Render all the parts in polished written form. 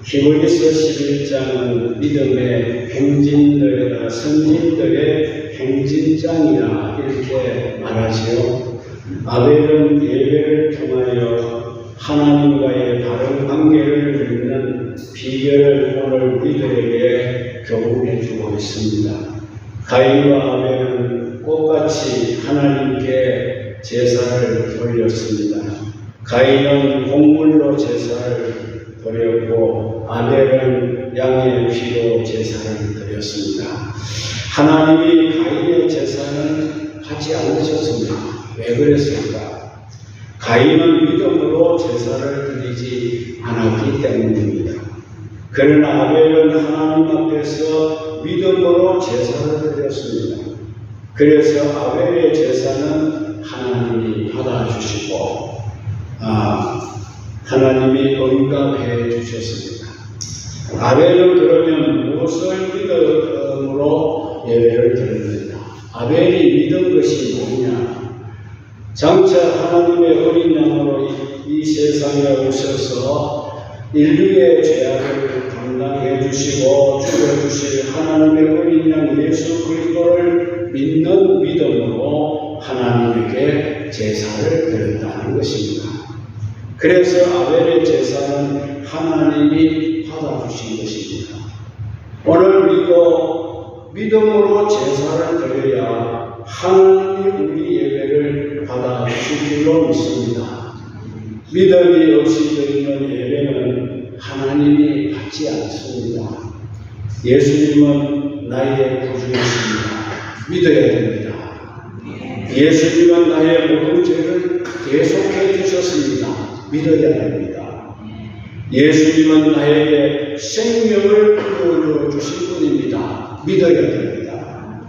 히브리서 11장은 믿음의 행진들의 성진들의 행진장이라 이렇게 말하지요. 아벨은 예배를 통하여 하나님과의 바른 관계를 맺는 비결을 오늘 우리들에게 교훈해 주고 있습니다. 가인과 아벨은 똑같이 하나님께 제사를 돌렸습니다. 가인은 곡물로 제사를 드렸고 아벨은 양의 피로 제사를 드렸습니다. 하나님이 가인의 제사는 하지 않으셨습니다. 왜 그랬을까? 가인은 믿음으로 제사를 드리지 않았기 때문입니다. 그러나 아벨은 하나님 앞에서 믿음으로 제사를 드렸습니다. 그래서 아벨의 제사는 하나님이 받아주시고 하나님이 응답해 주셨습니다. 아벨은 그러면 무엇을 믿음으로 예배를 드렸느냐? 아벨이 믿은 것이 뭐냐? 장차 하나님의 어린 양으로 이 세상에 오셔서 인류의 죄악을 감당해 주시고 죽여주실 하나님의 어린 양 예수 그리스도를 믿는 믿음으로 하나님에게 제사를 드렸다는 것입니다. 그래서 아벨의 제사는 하나님이 받아주신 것입니다. 오늘 믿음으로 제사를 드려야 하나님이 우리 예배를 받아주실 줄로 믿습니다. 믿음이 없이 드리는 예배는 하나님이 받지 않습니다. 예수님은 나의 구주이십니다. 믿어야 됩니다. 예수님은 나의 모든 죄를 대속해 주셨습니다. 믿어야 됩니다. 예수님은 나에게 생명을 부어주어 주신 분입니다. 믿어야 됩니다.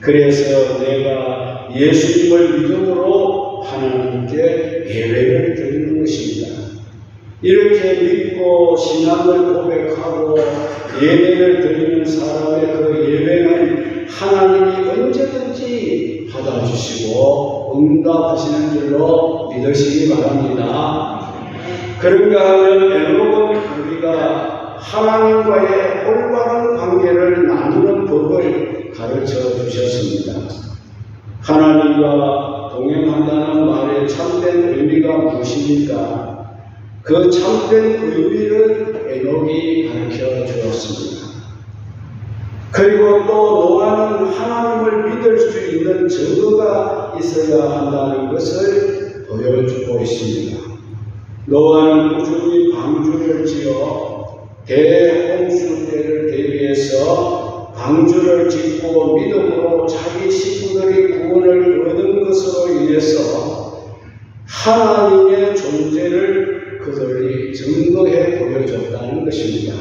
그래서 내가 예수님을 믿음으로 하나님께 예배를 드리는 것입니다. 이렇게 믿고 신앙을 고백하고 예배를 드리는 사람의 그 예배는 하나님이 언제든지 받아주시고 응답하시는 줄로 믿으시기 바랍니다. 그런가 하면 에녹은 우리가 하나님과의 올바른 관계를 나누는 법을 가르쳐 주셨습니다. 하나님과 동행한다는 말의 참된 의미가 무엇입니까? 그 참된 의미를 에녹이 가르쳐 주었습니다. 그리고 또 노아는 하나님을 믿을 수 있는 증거가 있어야 한다는 것을 보여주고 있습니다. 노아는 꾸준히 방주를 지어 대홍수 때를 대비해서 방주를 짓고 믿음으로 자기 식구들이 구원을 얻은 것으로 인해서 하나님의 존재를 그들이 증거해 보여줬다는 것입니다.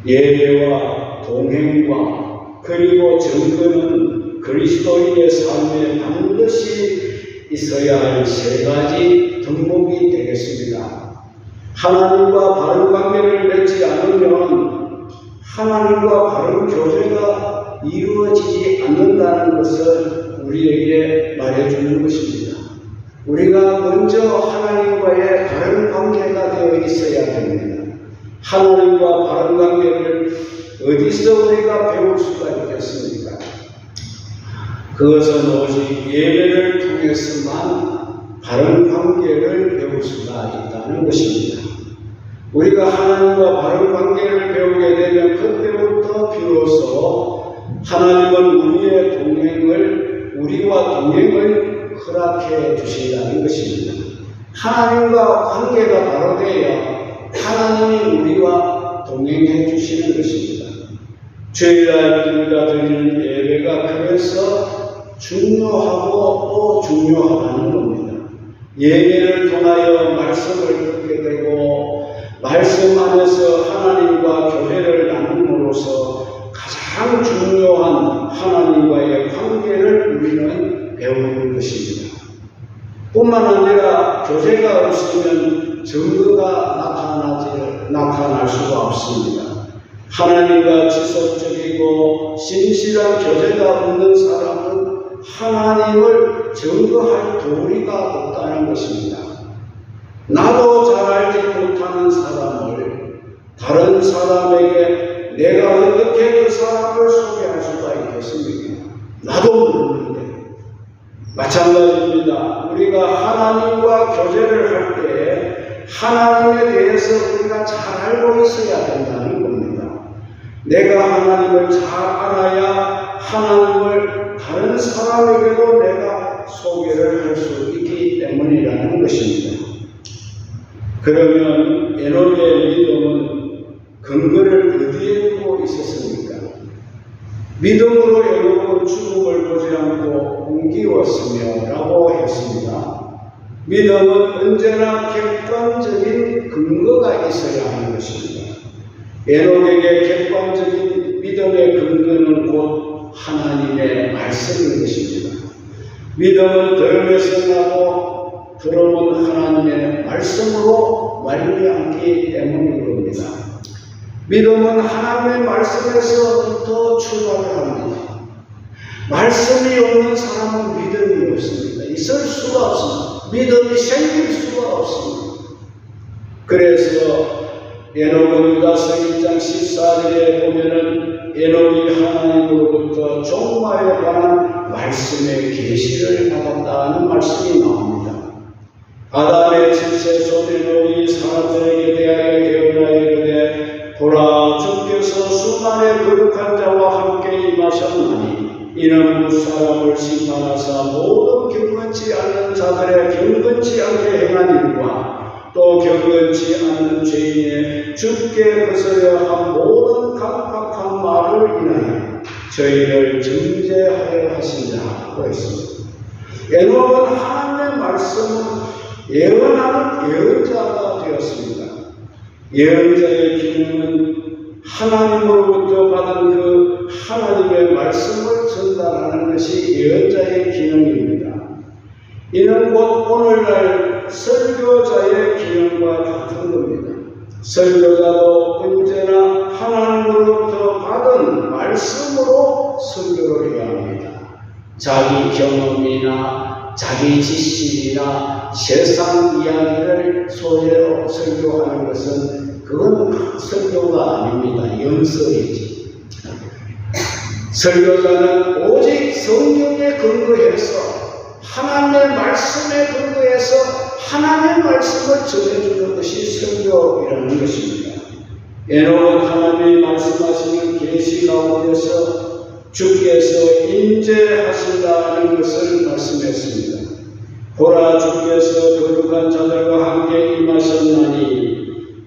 예배와 동행과 그리고 증거는 그리스도인의 삶에 반드시 있어야 할 세 가지 덕목이 되겠습니다. 하나님과 바른 관계를 맺지 않으면 하나님과 바른 교제가 이루어지지 않는다는 것을 우리에게 말해주는 것입니다. 우리가 먼저 하나님과의 바른 관계가 되어 있어야 됩니다. 하나님과 바른 관계를 어디서 우리가 배울 수가 있겠습니까? 그것은 오직 예배를 통해서만 바른 관계를 배울 수가 있다는 것입니다. 우리가 하나님과 바른 관계를 배우게 되면 그때부터 비로소 하나님은 우리와 동행을 허락해 주신다는 것입니다. 하나님과 관계가 바로 돼야 하나님이 우리와 동행해 주시는 것입니다. 주일날 우리가 드리는 예배가 그래서 중요하고 또 중요하다는 겁니다. 예배를 통하여 말씀을 듣게 되고 말씀 안에서 하나님과 교회를 나눔으로써 가장 중요한 하나님과의 관계를 우리는 배우는 것입니다. 뿐만 아니라 교제가 없으면 증거가 나타날 수가 없습니다. 하나님과 지속적이고 신실한 교제가 없는 사람은 하나님을 증거할 도리가 없다는 것입니다. 나도 잘 알지 못하는 사람을 다른 사람에게 내가 어떻게 그 사람을 소개할 수가 있겠습니까? 나도 모르는데. 마찬가지입니다. 우리가 하나님과 교제를 할 때 하나님에 대해서 우리가 잘 알고 있어야 된다는 겁니다. 내가 하나님을 잘 알아야 하나님을 다른 사람에게도 내가 소개를 할 수 있기 때문이라는 것입니다. 그러면 에녹의 믿음은 근거를 어디에 두고 있었습니까? 믿음으로 에녹은 죽음을 보지 않고 옮기었으며 라고 했습니다. 믿음은 언제나 객관적인 근거가 있어야 하는 것입니다. 에녹에게 객관적인 믿음의 근거는 곧 하나님의 말씀인 것입니다. 믿음은 들음에서 나고 들음은 하나님의 말씀으로 말미암기 때문인 겁니다. 믿음은 하나님의 말씀에서부터 출발을 합니다. 말씀이 없는 사람은 믿음이 없습니다. 있을 수가 없습니다. 믿음이 생길 수가 없습니다. 그래서 에녹은 유다서 1장 14절에 보면은 에녹이 하나님으로부터 종말에 관한 말씀의 계시를 받았다는 말씀이 나옵니다. 아담의 칠세손 에녹이 사람들에게 대하여 예언하여 이르되 보라 주께서 수많은 거룩한 자와 함께 임하셨나니 이는 무사람을 심판하사 모든 경건치 않는 자들의 경건치 않게 행한 일과 또 경건치 않는 죄인의 주께 거스려 한 모든 각박한 말을 인하여 저희를 정죄하여 하신다고 했습니다. 에녹은 하나님의 말씀을 예언하는 예언자가 되었습니다. 예언자의 기능은 하나님으로부터 받은 그 하나님의 말씀을 전달하는 것이 예언자의 기능입니다. 이는 곧 오늘날 설교자의 기능과 같은 겁니다. 설교자도 언제나 하나님으로부터 받은 말씀으로 설교를 해야 합니다. 자기 경험이나 자기 지식이나 세상 이야기를 소재로 설교하는 것은 그건 설교가 아닙니다. 연설이지. 설교자는 오직 성경에 근거해서 하나님의 말씀에 근거해서 하나님의 말씀을 전해주는 것이 설교이라는 것입니다. 에녹은 하나님이 말씀하시는 계시 가운데서 주께서 임재하신다는 것을 말씀했습니다. 보라 주께서 거룩한 자들과 함께 임하셨나니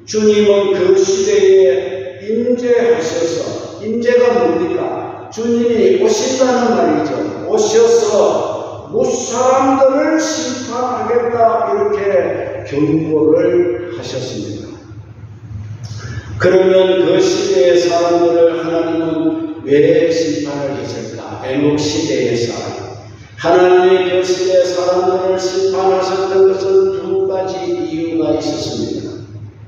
주님은 그 시대에 임재하셔서, 임재가 뭡니까? 주님이 오신다는 말이죠. 오셔서 무사람들을 심판하겠다 이렇게 경고를 하셨습니다. 그러면 그 시대의 사람들을 하나님은 왜 심판을 했을까? 에녹 시대의 사람. 하나님이 그 시대의 사람들을 심판하셨던 것은 두 가지 이유가 있었습니다.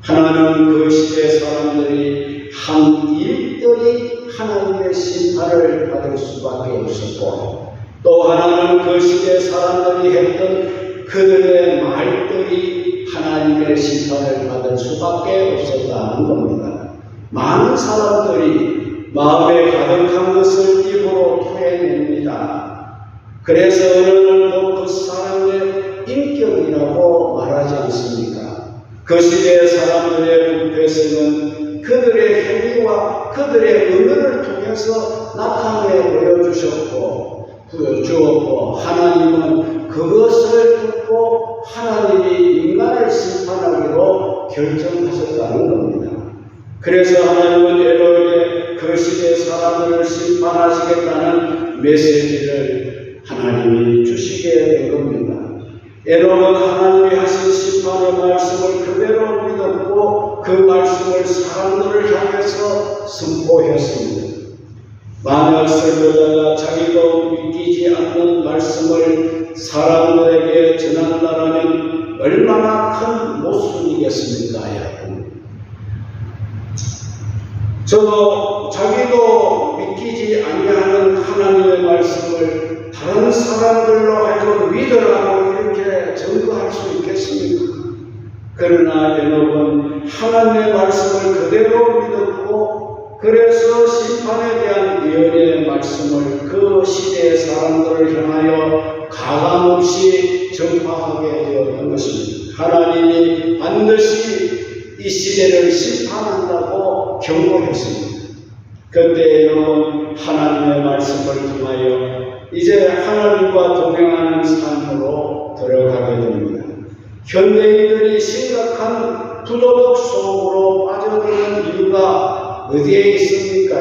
하나는 그 시대의 사람들이 한 일들이 하나님의 심판을 받을 수밖에 없었고, 또 하나는 그 시대의 사람들이 했던 그들의 말들이 하나님의 심판을 받을 수밖에 없었다는 겁니다. 많은 사람들이 마음에 가득한 것을 입으로 토해냅니다. 그래서 어느는 그 사람의 인격이라고 말하지 않습니까? 그 시대의 사람들의 부패성은 그들의 행위와 그들의 은혜를 통해서 나타내 보여주었고 하나님은 그것을 듣고 하나님이 인간을 심판하기로 결정하셨다는 겁니다. 그래서 하나님은 에녹에게 그 시대의 사람들을 심판하시겠다는 메시지를 하나님이 주시게 된 겁니다. 에녹은 하나님이 하신 심판의 말씀을 그대로 믿었고 그 말씀을 사람들을 향해서 선포했습니다. 만약 설교자가 자기도 믿기지 않는 말씀을 사람들에게 전한다라면 얼마나 큰 모순이겠습니까, 여러분? 저도 자기도 믿기지 아니하는 하나님의 말씀을 다른 사람들로 하여금 믿으라고 이렇게 증거할 수 있겠습니까? 그러나 에녹은 하나님의 말씀을 그대로 믿었고, 그래서 심판에 대한 예언의 말씀을 그 시대의 사람들을 향하여 가감없이 전파하게 되었던 것입니다. 하나님이 반드시 이 시대를 심판한다고 경고했습니다. 그때 에녹은 하나님의 말씀을 통하여 이제 하나님과 동행하는 삶으로 들어가게 됩니다. 현대인들이 심각한 부도덕 속으로 빠져드는 이유가 어디에 있습니까?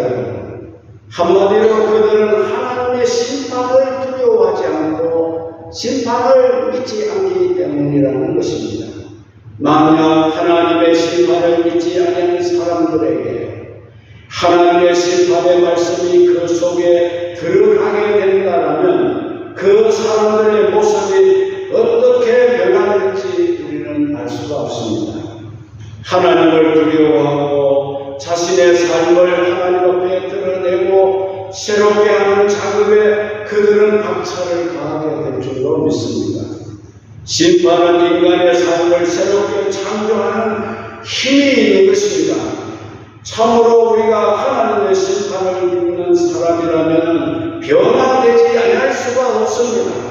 한마디로 그들은 하나님의 심판을 두려워하지 않고 심판을 믿지 않기 때문이라는 것입니다. 만약 하나님의 심판을 믿지 않는 사람들에게 하나님의 심판의 말씀이 그 속에 들어가게 된다면 그 사람들의 모습이 어떻게 변화될지 우리는 알 수가 없습니다. 하나님을 두려워하고 자신의 삶을 하나님 앞에 드러내고 새롭게 하는 작업에 그들은 박차를 가하게 될 줄로 믿습니다. 심판은 인간의 삶을 새롭게 창조하는 힘이 있는 것입니다. 참으로 우리가 하나님의 심판을 믿는 사람이라면 변화되지 않을 수가 없습니다.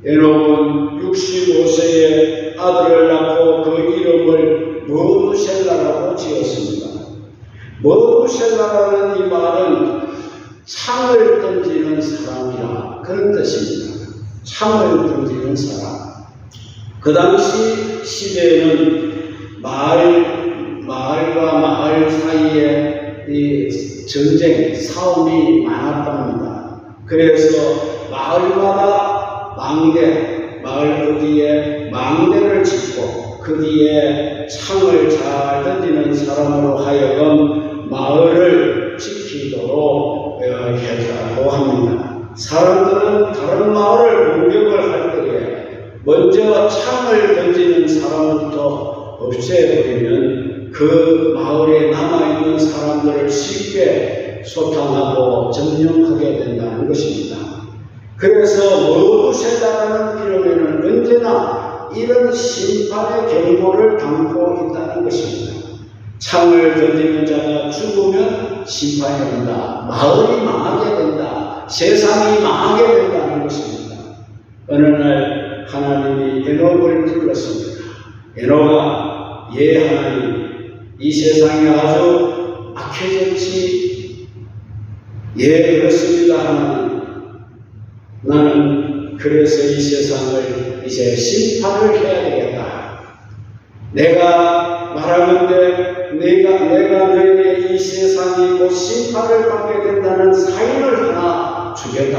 에녹은 65세에 아들을 낳고 그 이름을 머두셀라라고 지었습니다. 머두셀라라는 이 말은 창을 던지는 사람이라 그런 뜻입니다. 창을 던지는 사람. 그 당시 시대에는 마을과 마을 사이에 이 전쟁, 싸움이 많았답니다. 그래서 마을마다 마을 어디에 망대를 짓고 거기에 창을 잘 던지는 사람으로 하여금 마을을 지키도록 했다고 합니다. 사람들은 다른 마을을 공격을 할 때에 먼저 창을 던지는 사람부터 없애버리면 그 마을에 남아있는 사람들을 쉽게 소탕하고 점령하게 된다는 것입니다. 그래서 머두셀라라는 이름에는 언제나 이런 심판의 경고를 담고 있다는 것입니다. 창을 던지는 자가 죽으면 심판이 온다. 마을이 망하게 된다. 세상이 망하게 된다는 것입니다. 어느 날 하나님이 에녹을 불렀습니다. 에녹아, 하나님, 이 세상이 아주 악해졌지. 그렇습니다, 하나님. 나는 그래서 이 세상을 이제 심판을 해야 되겠다. 내가 말하는데 내가 너에게 이 세상이 곧 심판을 받게 된다는 사인을 하나 주겠다.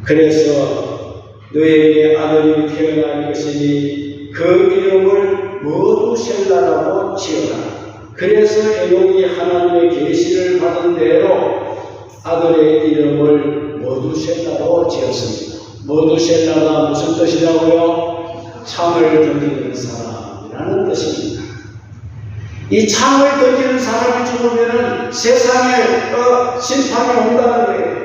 그래서 너에게 아들이 태어날 것이니 그 이름을 머두셀라라고 지어라. 그래서 에녹이 하나님의 계시를 받은 대로 아들의 이름을 머두셀라로 지었습니다. 머두셀라가 무슨 뜻이라고요? 창을 던지는 사람이라는 뜻입니다. 이 창을 던지는 사람이 죽으면 세상에 심판이 온다는 거예요.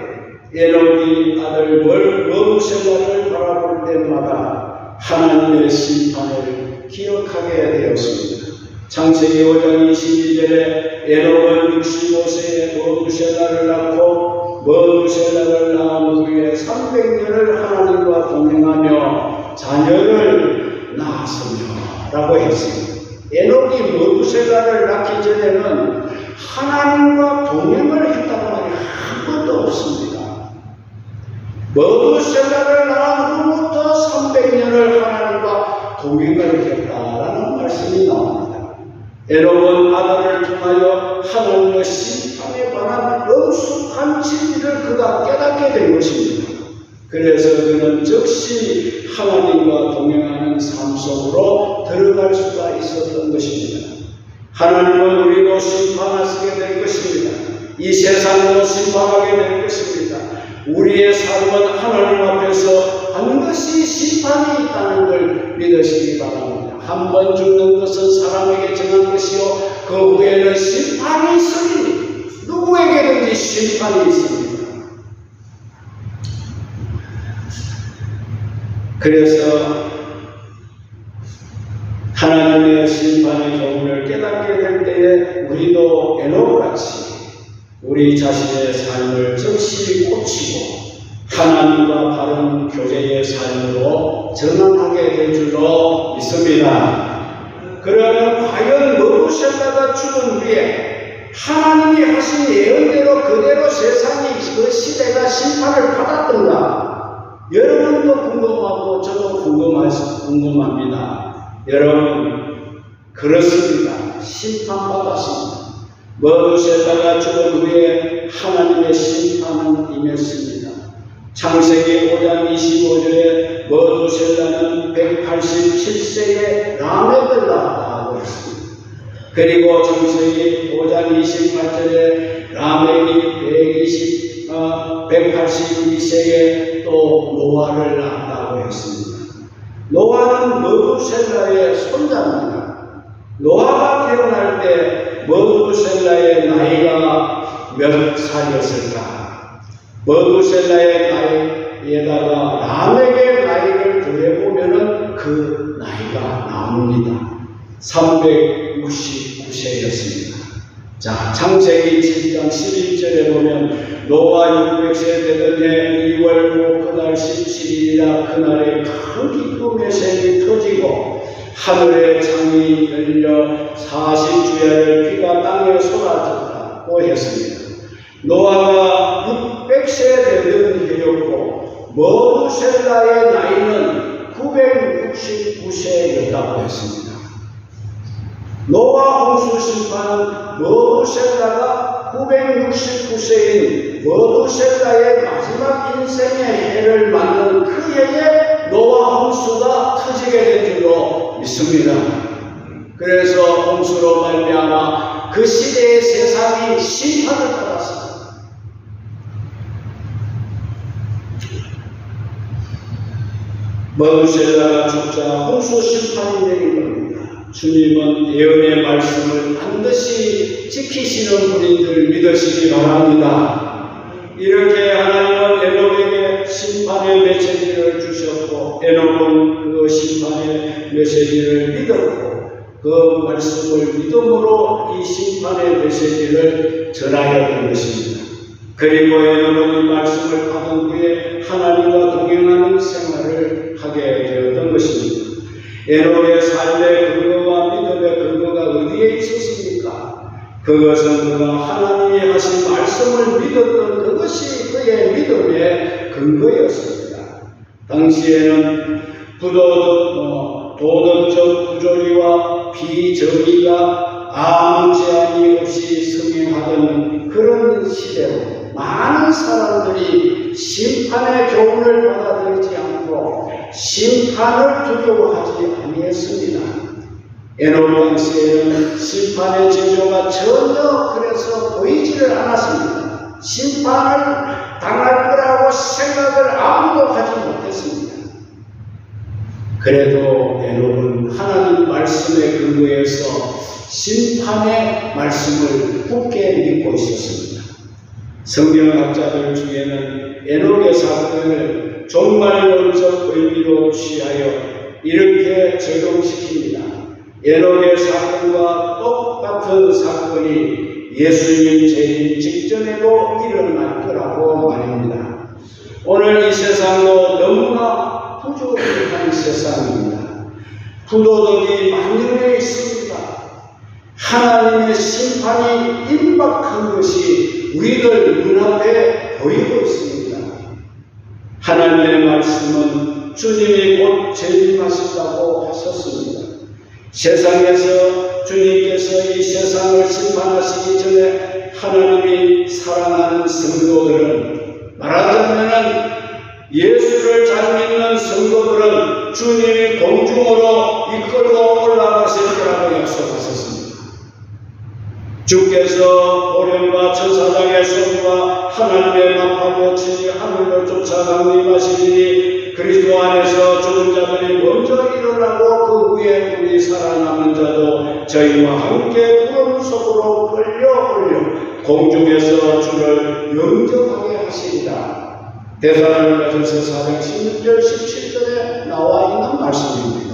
에녹이 아들 머두셀라를 바라볼 때마다 하나님의 심판을 기억하게 되었습니다. 창세기 5장 22절에 에녹은 65세에 머두셀라를 낳고 머두셀라를 낳은 후에 300년을 하나님과 동행하며 자녀를 낳았으며 라고 했습니다. 에녹이 머두셀라를 낳기 전에는 하나님과 동행을 했다는 말이 한 번도 없습니다. 머두셀라를 낳은 후부터 300년을 하나님과 동행을 했다라는 말씀이 나옵니다. 에녹은 아들을 통하여 하나님의 심판에 관한 엄숙한 진리를 그가 깨닫게 된 것입니다. 그래서 그는 즉시 하나님과 동행하는 삶 속으로 들어갈 수가 있었던 것입니다. 하나님은 우리도 심판하시게 될 것입니다. 이 세상도 심판하게 될 것입니다. 우리의 삶은 하나님 앞에서 반드시 심판이 있다는 걸 믿으시기 바랍니다. 한 번 죽는 것은 사람에게 정한 것이요 그 후에는 심판이 있으니 누구에게든지 심판이 있습니다. 그래서 하나님의 심판의 교훈을 깨닫게 될 때에 우리도 에녹같이 우리 자신의 삶을 즉시 고치고 하나님과 바른 교제의 삶으로 전환하게 될 줄로 믿습니다. 그러면 과연 머두셀라가 죽은 후에 하나님이 하신 예언대로 그대로 세상이 그 시대가 심판을 받았던가? 여러분도 궁금하고 저도 궁금합니다. 여러분, 그렇습니다. 심판받았습니다. 머두셀라가 죽은 후에 하나님의 심판은 임했습니다. 창세기 5장 25절에 머두셀라는 187세에 라멕을 낳았다고 했습니다. 그리고 창세기 5장 28절에 라멕이 182세에 또 노아를 낳았다고 했습니다. 노아는 머두셀라의 손자입니다. 노아가 태어날 때 머두셀라의 나이가 몇 살이었을까? 머두셀라의 나이에다가 라멕의 나이를 더해보면 그 나이가 나옵니다. 369세였습니다. 자, 창세기 7장 11절에 보면 노아 600세 되던 해 2월 9 그날 17일이라 그날에 큰 기쁨의 샘이 터지고 하늘의 창이 열려 40주야를 비가 땅에 쏟아졌다고 했습니다. 노아가 600세 되던 해였고 머두셀라의 나이는 969세였다고 했습니다. 노아 홍수 심판은 머두셀라가 969세인 머두셀라의 마지막 인생의 해를 맞는 그 해에 노아 홍수가 터지게 된 줄로 믿습니다. 그래서 홍수로 말미암아 그 시대의 세상이 심판을 받았습니다. 머두셀라가 죽자 홍수 심판이 내린 겁니다. 주님은 예언의 말씀을 반드시 지키시는 분인들 믿으시기 바랍니다. 이렇게 하나님은 에녹에게 심판의 메시지를 주셨고 에녹은 그 심판의 메시지를 믿었고 그 말씀을 믿음으로 이 심판의 메시지를 전하였던 것입니다. 그리고 에녹은 이 말씀을 받은 후에 하나님과 동행하는 생활을 하게 되었던 것입니다. 에녹의 삶의 근거와 믿음의 근거가 어디에 있었습니까? 그것은 그가 하나님이 하신 말씀을 믿었던 그것이 그의 믿음의 근거였습니다. 당시에는 도덕적 부조리와 비정의가 아무 제한이 없이 승행하던 그런 시대로 많은 사람들이 심판의 교훈을 받아들이지 않고 심판을 두려워하지 아니했습니다. 에녹 당시에는 심판의 징조가 전혀 그래서 보이지를 않았습니다. 심판을 당할 거라고 생각을 아무도 하지 못했습니다. 그래도 에녹은 하나님 말씀의 근거에서 심판의 말씀을 굳게 믿고 있었습니다. 성경학자들 중에는 에녹의 사건을 종말론적 의미로 취하여 이렇게 적용시킵니다. 에녹의 사건과 똑같은 사건이 예수님 재림 직전에도 일어날 거라고 말입니다. 오늘 이 세상도 너무나 부족한 세상입니다. 부도덕이 만연해 있습니다. 하나님의 심판이 임박한 것이 우리들 눈앞에 보이고 있습니다. 하나님의 말씀은 주님이 곧 재림하신다고 하셨습니다. 세상에서 주님께서 이 세상을 심판하시기 전에 하나님이 사랑하는 성도들은, 말하자면 예수를 잘 믿는 성도들은 주님이 공중으로 이끌고 올라가실 거라고 약속하셨습니다. 주께서 호련과 천사장의 손과 하나님의 마파로 친히 하늘로 쫓아 강림하시리니 그리스도 안에서 죽은 자들이 먼저 일어나고 그 후에 우리 살아남은 자도 저희와 함께 구름 속으로 끌려 올려 공중에서 주를 영접하게 하시리라. 데살로니가전서 4장 16절 17절에 나와 있는 말씀입니다.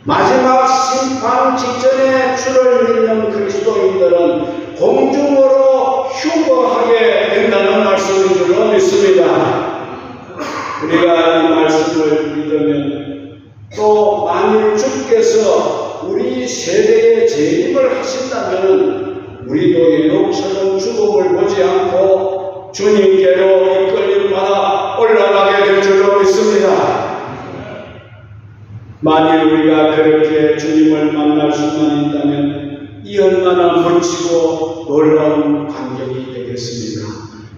마지막 심판 직전에 주를 믿는 그리스도인들은 공중으로 휴거하게 된다는 말씀인 줄로 믿습니다. 우리가 이 말씀을 믿으면 또 만일 주께서 우리 세대에 재림을 하신다면 우리도 에녹처럼 죽음을 보지 않고 주님께로 이끌림받아 올라가게 될 줄로 믿습니다. 만일 우리가 그렇게 주님을 만날 수만 있다면 이 얼마나 멋지고 놀라운 광경이 되겠습니까?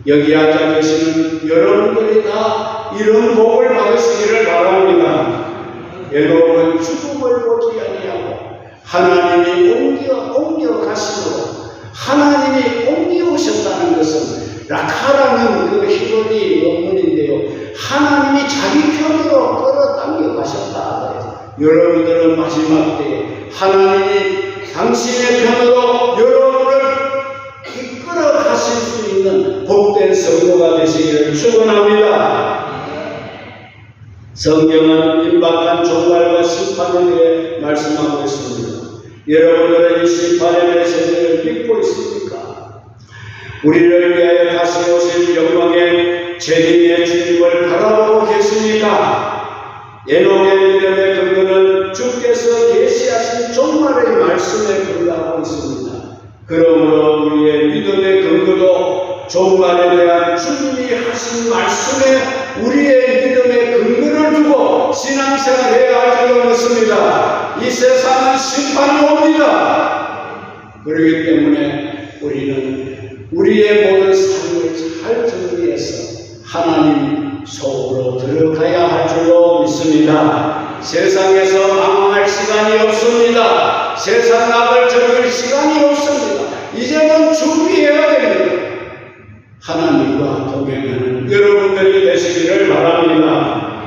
여기 앉아 계시는 여러분들이 다 이런 복을 받으시기를 바랍니다. 에녹은 죽음을 보지 아니하고 하나님이 옮겨 가심으로 하나님이 옮겨오셨다는 것은 라카라는 그 히브리 원문인데요. 하나님이 자기 편으로 끌어당겨 가셨다. 여러분들은 마지막 때에 하나님이 당신의 편으로 여러분을 이끌어 가실 수 있는 복된 성도가 되시기를 축원합니다. 성경은 임박한 종말과 심판에 대해 말씀하고 있습니다. 여러분들은 이 심판의 메시지를 믿고 있습니까? 우리를 위하여 다시 오실 영광의 재림의 주님을 바라보고 계십니까? 에녹의 믿음의 근거는 주께서 계시하신 종말의 말씀에 근거하고 있습니다. 그러므로 우리의 믿음의 근거도 종말에 대한 주님이 하신 말씀에 우리의 믿음의 근거를 두고 신앙생활해야 할 줄로 믿습니다. 이 세상은 심판이 옵니다. 그렇기 때문에 우리는 우리의 모든 삶을 잘 정리해서 하나님 속으로 들어가야 할 줄로 믿습니다. 세상에서 망할 시간이 없습니다. 세상 낙을 즐길 시간이 없습니다. 이제는 준비해야 됩니다. 하나님과 동행하는 여러분들이 되시기를 바랍니다.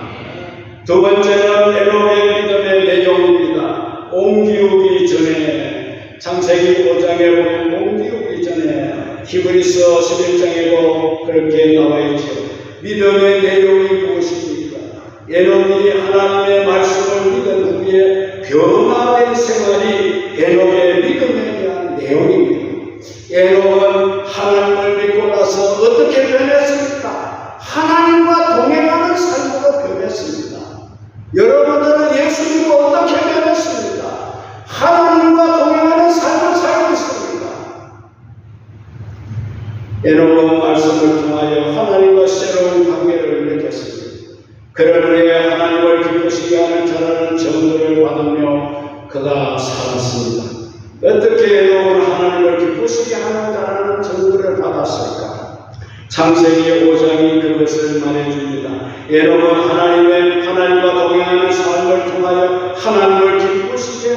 두 번째는 에녹의 믿음의 내용입니다. 옮기우기 전에 창세기 5장에 보면 옮기우기 전에 히브리서 11장에도 그렇게 나와 있죠. 믿음의 내용이 무엇입니까? 에녹이 하나님의 말씀을 믿은 후에 변화된 생활이 에녹의 믿음에 대한 내용입니다. 에녹은 하나님을 믿고 나서 어떻게 변했습니까? 하나님과 동행하는 삶으로 변했습니다. 여러분들은 예수 믿고 어떻게 변했습니까? 하나님과 동행하는 삶을 살고 있습니다. 에녹은 말씀을 통하여 하나님과 새로운 관계를 맺었습니다. 그런 후에 하나님을 기쁘시게 하는 자라는 정도를 받으며 그가 살았습니다. 어떻게 에녹은 하나님을 기쁘시게 하는 자라는 정도를 받았을까? 창세기 5장이 그것을 말해줍니다. 에녹은 하나님과 동행하는 삶을 통하여 하나님을 기쁘시게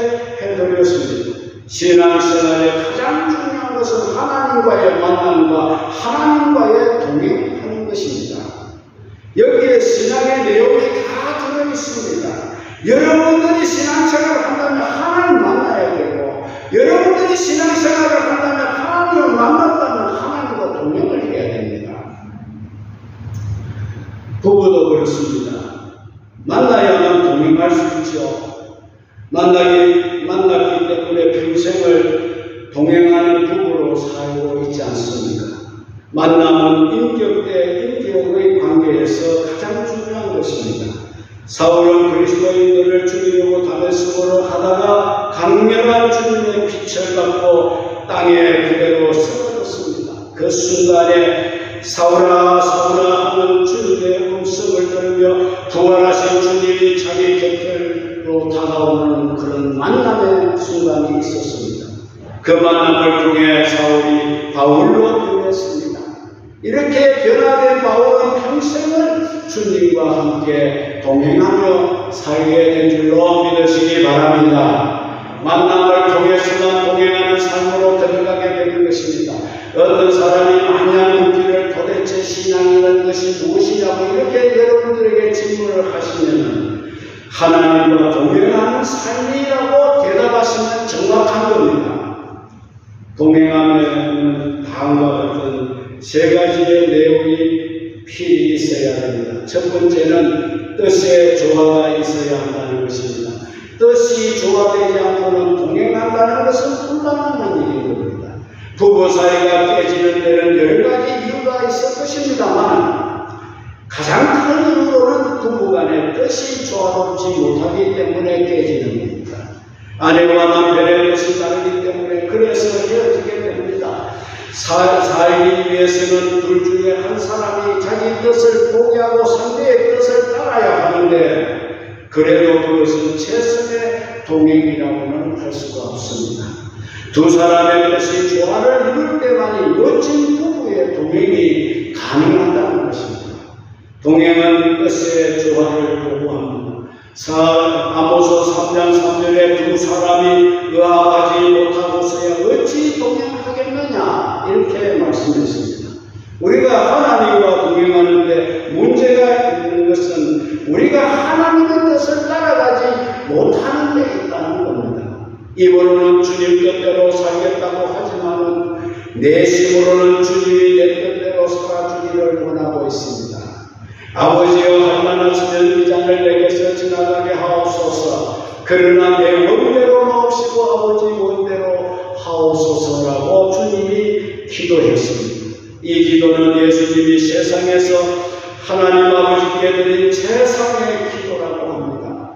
해드렸습니다. 신앙생활의 가장 중요한 것은 하나님과의 만남과 하나님과의 동행하는 것입니다. 여기에 신앙의 내용이 다 들어있습니다. 여러분들이 신앙생활을 한다면 하나님 만나야 되고, 여러분들이 신앙생활을 한다면 하나님을 만났다면 하나님과 동행을 해야 됩니다. 부부도 그렇습니다. 만나야만 동행할 수 있죠. 만났기 때문에 평생을 동행하는 부부로 살고 있지 않습니까? 만남은 인격 대 인격의 관계에서 가장 중요한 것입니다. 사울은 그리스도인들을 죽이려고 다메섹으로 가다가 강렬한 주님의 빛을 받고 땅에 그대로 쓰러졌습니다. 그 순간에 사울아 사울아 하는 주님의 음성을 들으며 부활하신 주님이 자기 곁으로 다가오는 그런 만남의 순간이 있었습니다. 그 만남을 통해 사울이 바울로 변했습니다. 이렇게 변화된 바울은 평생을 주님과 함께 동행하며 살게 된 줄로 믿으시기 바랍니다. 만남을 통해서만 동행하는 삶으로 들어가게 되는 것입니다. 어떤 사람이 마냥 묻기를 도대체 신앙이라는 것이 무엇이냐고 이렇게 여러분들에게 질문을 하시면 하나님과 동행하는 삶이라고 대답하시면 정확한 겁니다. 동행하면 다음과 같은 세 가지의 내용이 필히 있어야 됩니다. 첫 번째는 뜻의 조화가 있어야 한다는 것입니다. 뜻이 조화되지 않고는 동행한다는 것은 불가능한 일인 겁니다. 부부 사이가 깨지는 데는 여러 가지 이유가 있을 것입니다만 가장 큰 이유로는 부부간의 뜻이 조화롭지 못하기 때문에 깨지는 겁니다. 아내와 남편의 뜻이 다르기 때문에 그래서 헤어지게 됩니다. 살기 위해서는 둘 중에 한 사람이 자기 뜻을 포기하고 상대의 뜻을 따라야 하는데 그래도 그것은 최선의 동행이라고는 할 수가 없습니다. 두 사람의 뜻이 조화를 이룰 때만이 멋진 부부의 동행이 가능하다는 것입니다. 동행은 뜻의 조화를 요구합니다. 아모스 3장 3절에 두 사람이 의합하지 못하고서야 어찌 동행하겠느냐 이렇게 말씀했습니다. 우리가 하나님과 동행하는데 문제가 있는 것은 우리가 하나님의 뜻을 따라가지 못하는 데 있다는 겁니다. 입으로는 주님 뜻대로 살겠다고 하지만 내심으로는 주님이 내 뜻대로 살아주기를 원하고 있습니다. 아버지여 할만하시면 이 잔을 내게서 지나가게 하옵소서. 그러나 내 원대로 마옵시고 아버지 원대로 하옵소서라고 주님이 기도했습니다. 이 기도는 예수님이 세상에서 하나님 아버지께 드린 최상의 기도라고 합니다.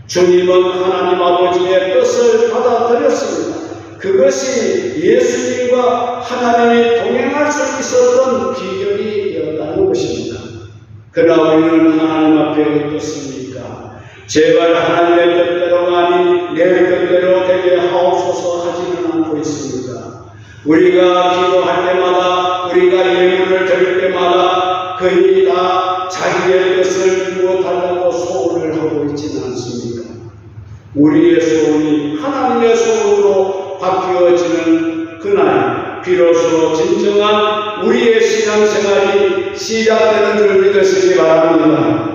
주님은 하나님 아버지의 뜻을 받아들였습니다. 그것이 예수님과 하나님이 동행할 수 있었던 비결이 되었다는 것입니다. 그러나 우리는 하나님 앞에 어떻습니까? 제발 하나님의 뜻대로가 아닌 내 뜻대로 되게 하옵소서 하지는 않고 있습니다. 우리가 기도할 때마다 우리가 예물을 드릴 때마다 거의 다 자기의 뜻을 이루어달라고 소원을 하고 있지는 않습니까? 우리의 소원이 하나님의 소원으로 바뀌어지는 그날 비로소 진정한 우리의 신앙생활이 시작되는 줄 믿으시기 바랍니다.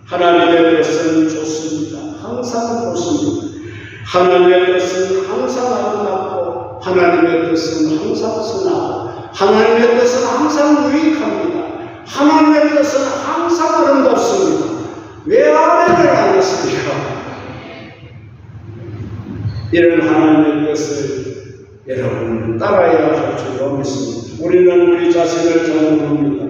하나님의 뜻은 좋습니다. 항상 좋습니다. 하나님의 뜻은 항상 아름답고 하나님의 뜻은 항상 선하고 하나님의 뜻은 항상 유익합니다. 하나님의 뜻은 항상 아름답습니다. 왜 아멘을 안 했습니까? 이런 하나님의 뜻을 여러분 따라야 할 줄로 믿습니다. 우리는 우리 자신을 잘 모릅니다.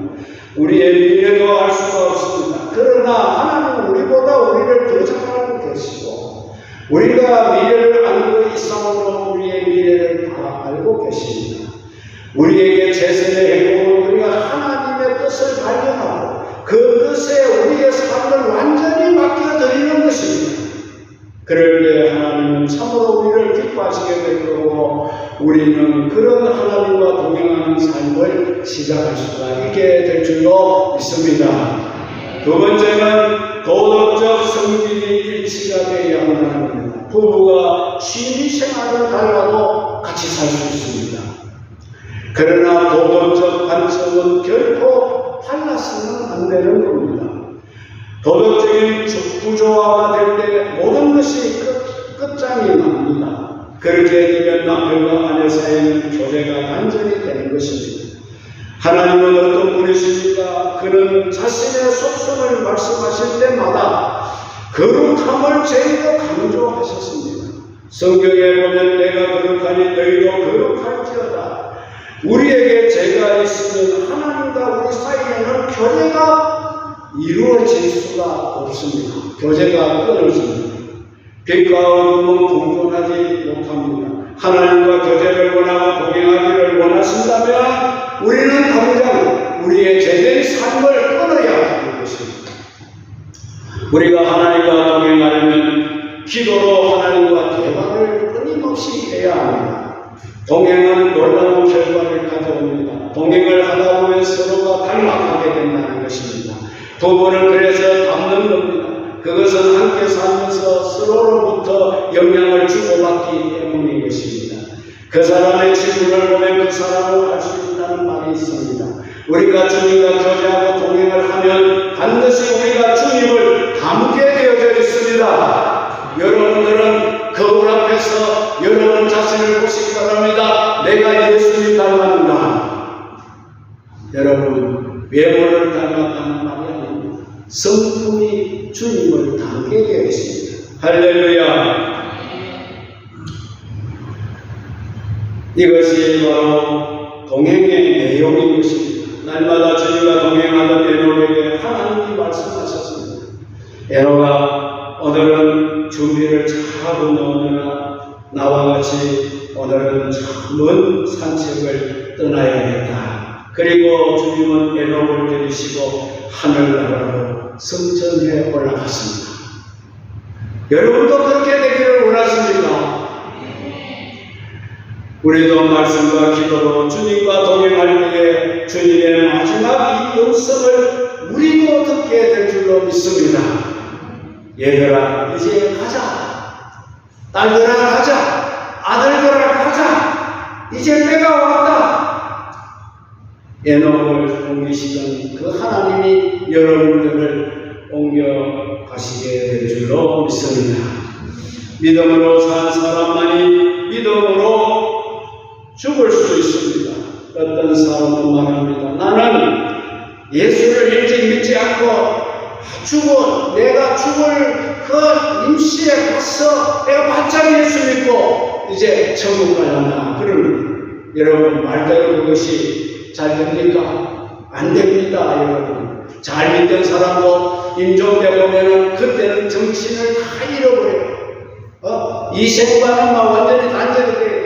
우리의 미래도 알 수가 없습니다. 그러나 하나님은 우리보다 우리를 더 잘 알고 계시고 우리가 미래를 알고 이상으로 우리의 미래를 다 알고 계십니다. 우리에게 최선의 행복은 우리가 하나님의 뜻을 발견하고 그 뜻에 우리의 삶을 완전히 맡겨드리는 것입니다. 그럴 때 하나님은 참으로 우리를 기뻐하시게 될 거고 우리는 그런 하나님과 동행하는 삶을 시작할 수가 있게 될 줄로 믿습니다. 두 번째는 도덕적 성질이 일치가 되어야 한다는 겁니다. 부부가 취미생활을 달라도 같이 살 수 있습니다. 그러나 도덕적 관점은 결코 달라서는 안 되는 겁니다. 도덕적인 구조화가 될 때 모든 것이 끝장이 납니다. 그렇게 되면 남편과 아내 사이에는 교제가 단절이 되는 것입니다. 하나님은 어떤 분이십니까? 그는 자신의 속성을 말씀하실 때마다 거룩함을 제일 강조하셨습니다. 성경에 보면 내가 거룩하니 너희도 거룩할지어다. 우리에게 죄가 있으면 하나님과 우리 사이에는 교제가 이루어질 수가 없습니다. 교제가 끊어집니다. 빛과 어둠은 공존하지 못합니다. 하나님과 교제를 원하고 동행하기를 원하신다면 우리는 당장 우리의 제대의 삶을 끊어야 하는 것입니다. 우리가 하나님과 동행하려면 기도로 하나님과 대화를 끊임없이 해야 합니다. 동행은 놀라운 결과를 가져옵니다. 동행을 하다 보면 서로가 닮아가게 된다는 것입니다. 부부는 그래서 닮는 겁니다. 그것은 함께 살면서 서로로부터 영향을 주고받기 때문인 것입니다. 그 사람의 친구를 보면 그 사람을 알 수 있다는 말이 있습니다. 우리가 주님과 교제하고 동행을 하면 반드시 우리가 주님을 닮게 되어져 있습니다. 여러분들은 거울 앞에서 여러분 자신을 보시기 바랍니다. 내가 예수님 닮았는가? 여러분, 외모를 닮았다는 말이 아닙니다. 성품이 주님을 닮게 되어 있습니다. 할렐루야. 이것이 바로 동행의 내용인 것입니다. 날마다 주님과 동행하던 에녹에게 하나님이 말씀하셨습니다. 에녹아, 오늘은 준비를 잘하고 나오느라 나와 같이 오늘은 먼 산책을 떠나야겠다. 그리고 주님은 에녹을 데리시고 하늘나라로 승천해 올라갔습니다. 여러분도 그렇게 되기를 원하십니까? 우리도 말씀과 기도로 주님과 동행할 때에 주님의 마지막 이 음성을 우리도 듣게 될 줄로 믿습니다. 얘들아, 이제 가자. 딸들아, 가자. 아들들아, 가자. 이제 때가 왔다. 에녹을 옮기시던 그 하나님이 여러분들을 옮겨 가시게 될 줄로 믿습니다. 믿음으로 산 사람만이 믿음으로 죽을 수 있습니다. 어떤 사람은 말합니다. 나는 예수를 일찍 믿지 않고 내가 죽을 그 임시에 가서 내가 바짝 예수 믿고 이제 천국 갈란다. 그럽니다. 여러분, 말대로 그것이 잘 됩니까? 안 됩니다, 여러분. 잘 믿던 사람도 임종돼 보면은 그때는 정신을 다 잃어버려요. 이 생과는 막 완전히 단절이 돼요.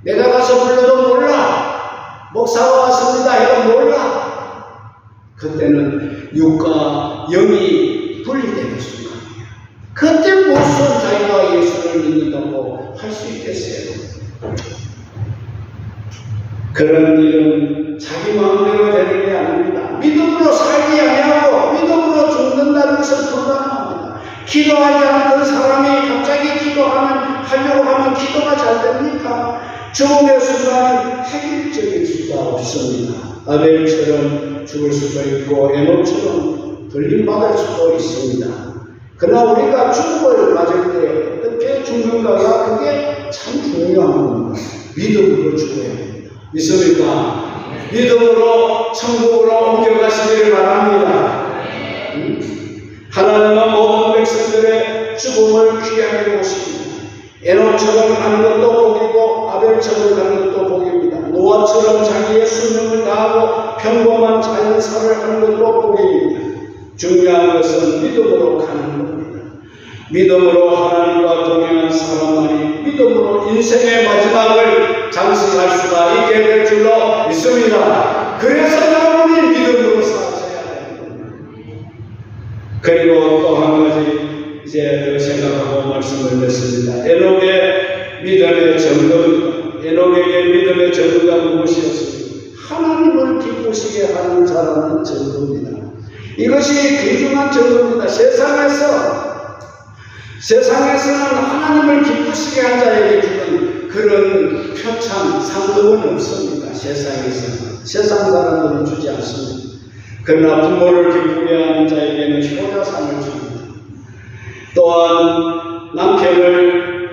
내가 가서 불러도 몰라. 목사가 왔습니다 해도 몰라. 그때는 육과 영이 분리되는 순간이에요. 그때 무슨 자기가 예수를 믿는다고 할 수 있겠어요? 그런 일은 자기 마음대로 되는 게 아닙니다. 믿음으로 살기 아니하고 믿음으로 죽는다는 것은 불가능합니다. 기도하지 않던 사람이 갑자기 하려고 하면 기도가 잘 됩니까? 죽음의 순간은 획일적일 수가 없습니다. 아벨처럼 죽을 수도 있고 에녹처럼 돌림받을 수도 있습니다. 그러나 우리가 죽음을 맞을 때 어떻게 죽는가가 그게 참 중요한 겁니다. 믿음으로 죽어야 됩니다. 믿습니까? 믿음으로 천국으로 옮겨가시기를 바랍니다. 하나님은 모든 백성들의 죽음을 귀하게 보십니다. 에녹처럼 가는 것도 복이고 아벨처럼 가는 것도 복입니다. 노아처럼 자기의 수명을 다하고 평범한 자연사를 하는 것도 복입니다. 중요한 것은 믿음으로 가는 겁니다. 믿음으로 하나님과 동행한 사람만이 믿음으로 인생의 마지막을 장식할 수가 있게 될 줄로 믿습니다. 그래서 여러분이 믿음으로 사셔야 됩니다. 그리고 또 한 가지 이제 더 생각하고 말씀을 냈습니다. 에녹의 믿음의 정도입니다. 에녹에게 믿음의 정도가 무엇이었습니까? 하나님을 기쁘시게 하는 자라는 정도입니다. 이것이 귀중한 정도입니다. 세상에서는 하나님을 기쁘시게 한 자에게 주는 그런 표창, 상금은 없습니다. 세상에서는. 세상 사람들은 주지 않습니다. 그러나 부모를 기쁘게 하는 자에게는 효자상을 줍니다. 또한 남편을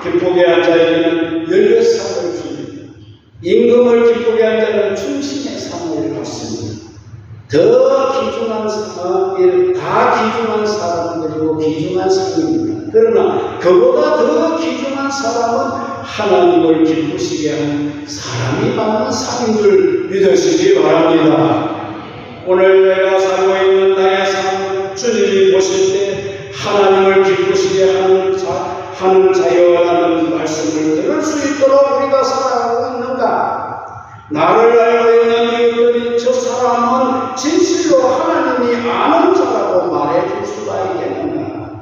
기쁘게 한 자에게는 연료상을 줍니다. 임금을 기쁘게 한 자는 충신의 상을 받습니다. 다 귀중한 사람들이고 귀중한 상입니다. 그러나 그보다 더 귀중한 사람은 하나님을 기쁘시게 한 사람이 받는 상인 줄 믿으시기 바랍니다. 오늘 내가 살고 있는 나의 삶을 주님이 보실 때 하나님을 기쁘시게 하는 자여라는 말씀을 들을 수 있도록 우리가 살아가고 있는가? 나를 알고 있는 이들이 저 사람은 진실로 하나님이 아는 자라고 말해줄 수가 있겠는가?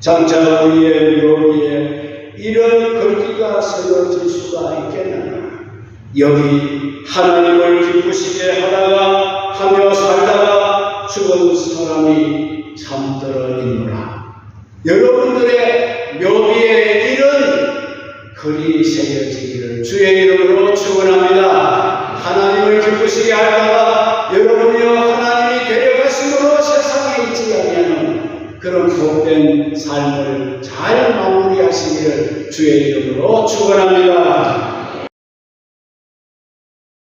장차 우리의 묘비에 이런 글귀가 세워질 수가 있겠는가? 여기 하나님을 기쁘시게 하며 살다가 죽은 사람이 참들어 있노라. 여러분들의 묘비에 이런 글이 새겨지기를 주의 이름으로 축원합니다. 하나님을 기쁘시게 하다가 여러분이여 하나님이 데려가심으로 세상에 있지 아니하는 그런 복된 삶을 잘 마무리하시기를 주의 이름으로 축원합니다.